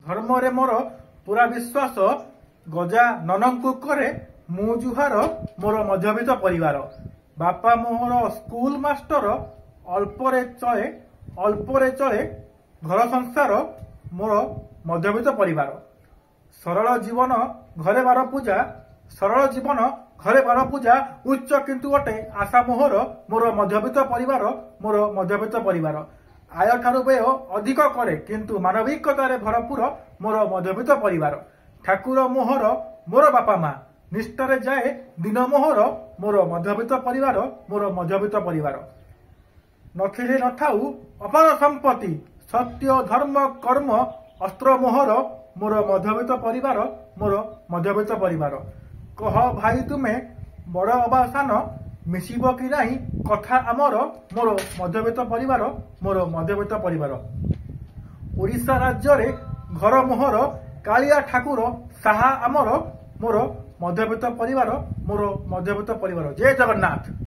ଧର୍ମରେ ମୋର ପୁରା ବିଶ୍ୱାସ। ଗଜା ନନଙ୍କୁ କରେ ମୁଁ ଜୁହାର। ମୋର ମଧ୍ୟବିତ୍ତ ପରିବାର। ବାପା ମୋର ସ୍କୁଲ ମାଷ୍ଟର। ଅଳ୍ପରେ ଚଳେ ଘର ସଂସାର। ମୋର ମଧ୍ୟବିତ୍ତ ପରିବାର। ସରଳ ଜୀବନ ଘରେ ବାର ପୂଜା। ସରଳ ଜୀବନ ଘରେ ବାର ପୂଜା। ଉଚ୍ଚ କିନ୍ତୁ ଅଟେ ଆଶା ମୋହର। ମୋର ମଧ୍ୟବିତ୍ତ ପରିବାର। ମୋର ମଧ୍ୟବିତ୍ତ ପରିବାର। ଆୟ ଠାରୁ ବ୍ୟୟ ଅଧିକ କରେ କିନ୍ତୁ ମାନବିକତାରେ ଭରପୁର। ମୋର ମଧ୍ୟବିତ୍ତ ପରିବାର। ଠାକୁର ମୋହର ମୋର ବାପା ମା। ନିଷ୍ଠାରେ ଯାଏ ଦିନ ମୋହର। ମୋର ମଧ୍ୟବିତ୍ତ ପରିବାର। ମୋର ମଧ୍ୟବିତ୍ତ ପରିବାର। ନଥିଲେ ନଥାଉ ଅପାର ସମ୍ପତ୍ତି। ସତ୍ୟ ଧର୍ମ କର୍ମ ଅସ୍ତ୍ର ମୋହର। ମୋର ମଧ୍ୟବିତ୍ତ ପରିବାର। ମୋର ମଧ୍ୟବିତ୍ତ ପରିବାର। କହ ଭାଇ ତୁମେ ବଡ଼ ଅବା ସାନ। ମିଶିବ କି ନାହିଁ କଥା ଆମର। ମୋର ମଧ୍ୟବିତ୍ତ ପରିବାର। ମୋର ମଧ୍ୟବିତ୍ତ ପରିବାର। ଓଡ଼ିଶା ରାଜ୍ୟରେ ଘର ମୋହର। କାଳିଆ ଠାକୁର ସାହା ଆମର। ମୋର ମଧ୍ୟବିତ୍ତ ପରିବାର। ମୋର ମଧ୍ୟବିତ୍ତ ପରିବାର। ଜୟ ଜଗନ୍ନାଥ।